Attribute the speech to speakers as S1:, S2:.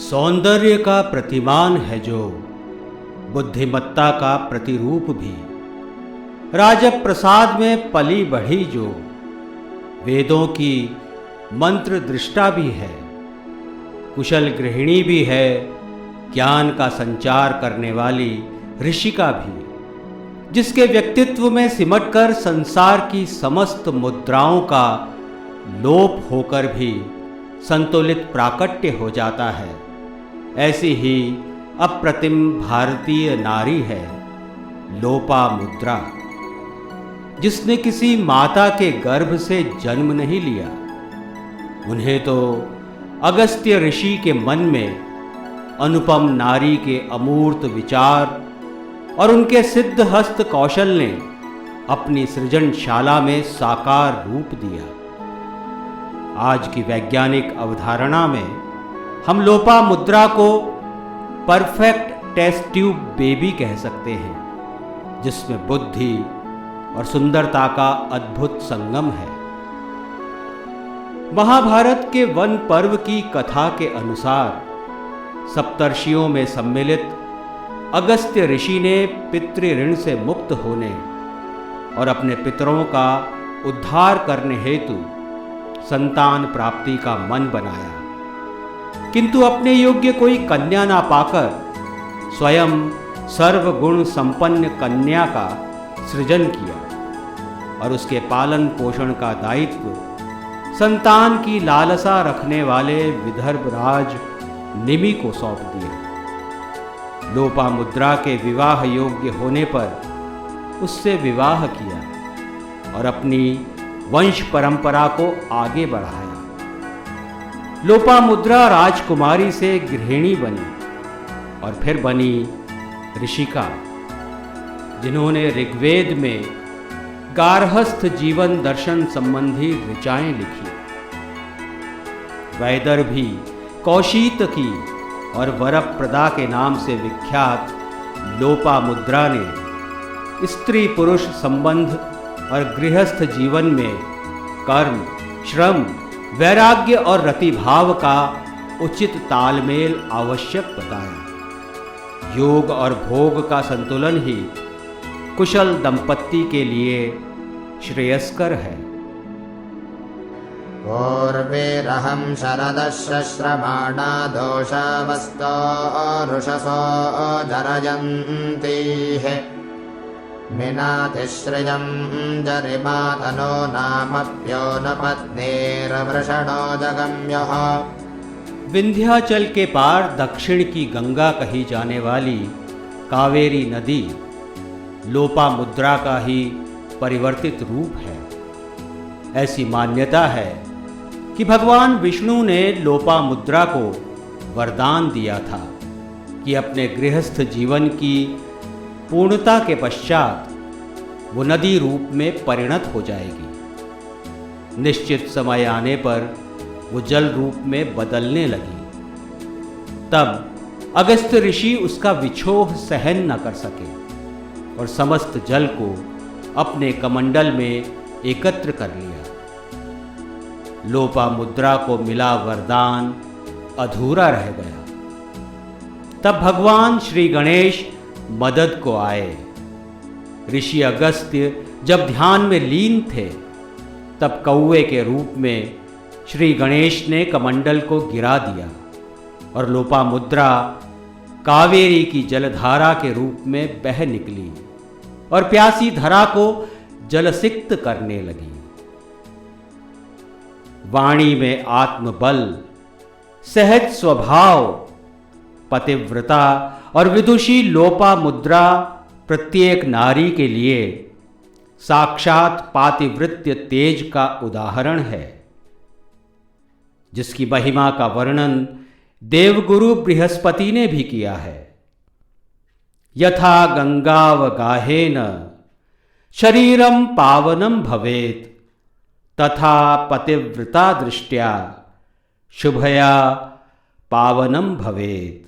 S1: सौंदर्य का प्रतिमान है जो, बुद्धिमत्ता का प्रतिरूप भी, राजप्रसाद में पली बढ़ी जो, वेदों की मंत्र दृष्टा भी है, कुशल गृहिणी भी है, ज्ञान का संचार करने वाली ऋषिका भी, जिसके व्यक्तित्व में सिमटकर संसार की समस्त मुद्राओं का लोप होकर भी संतुलित प्राकट्य हो जाता है। ऐसी ही अप्रतिम भारतीय नारी है लोपामुद्रा, जिसने किसी माता के गर्भ से जन्म नहीं लिया। उन्हें तो अगस्त्य ऋषि के मन में अनुपम नारी के अमूर्त विचार और उनके सिद्ध हस्त कौशल ने अपनी सृजनशाला में साकार रूप दिया। आज की वैज्ञानिक अवधारणा में हम लोपामुद्रा को परफेक्ट टेस्ट ट्यूब बेबी कह सकते हैं, जिसमें बुद्धि और सुंदरता का अद्भुत संगम है। महाभारत के वन पर्व की कथा के अनुसार सप्तर्षियों में सम्मिलित अगस्त्य ऋषि ने पितृऋण से मुक्त होने और अपने पितरों का उद्धार करने हेतु संतान प्राप्ति का मन बनाया, किंतु अपने योग्य कोई कन्या ना पाकर स्वयं सर्वगुण संपन्न कन्या का सृजन किया और उसके पालन पोषण का दायित्व संतान की लालसा रखने वाले विदर्भराज निमि को सौंप दिया। लोपामुद्रा के विवाह योग्य होने पर उससे विवाह किया और अपनी वंश परंपरा को आगे बढ़ाया। लोपामुद्रा राजकुमारी से गृहिणी बनी और फिर बनी ऋषिका, जिन्होंने ऋग्वेद में गार्हस्थ जीवन दर्शन संबंधी ऋचाएं लिखी। वैदर्भी, कौशीतकी और वरप्रदा के नाम से विख्यात लोपामुद्रा ने स्त्री पुरुष संबंध और गृहस्थ जीवन में कर्म, श्रम, वैराग्य और रतिभाव का उचित तालमेल आवश्यक बताया। योग और भोग का संतुलन ही कुशल दंपत्ति के लिए श्रेयस्कर है।
S2: पूर्वेरहं शरदश्रश्रमाणा दोषवस्तो रुषसो जरयन्तीः मिनातिश्रियं जरिमातनो नामप्यो न पत्नीर्वृषणो जगम्यः।
S1: विंध्याचल के पार दक्षिण की गंगा कही जाने वाली कावेरी नदी लोपामुद्रा का ही परिवर्तित रूप है। ऐसी मान्यता है कि भगवान विष्णु ने लोपामुद्रा को वरदान दिया था कि अपने गृहस्थ जीवन की पूर्णता के पश्चात वो नदी रूप में परिणत हो जाएगी। निश्चित समय आने पर वो जल रूप में बदलने लगी। तब अगस्त्य ऋषि उसका विछोह सहन न कर सके और समस्त जल को अपने कमंडल में एकत्र कर लिया। लोपामुद्रा को मिला वरदान अधूरा रह गया। तब भगवान श्री गणेश मदद को आए। ऋषि अगस्त्य जब ध्यान में लीन थे, तब कौवे के रूप में श्री गणेश ने कमंडल को गिरा दिया और लोपामुद्रा कावेरी की जलधारा के रूप में बह निकली और प्यासी धरा को जलसिक्त करने लगी। वाणी में आत्मबल, सहज स्वभाव, पतिव्रता और विदुषी लोपामुद्रा प्रत्येक नारी के लिए साक्षात पातिव्रत्य तेज का उदाहरण है, जिसकी महिमा का वर्णन देवगुरु बृहस्पति ने भी किया है। यथा गंगावगाहेन शरीरम पावनम भवेत् तथा पतिव्रता दृष्ट्या शुभया पावनम भवेत्।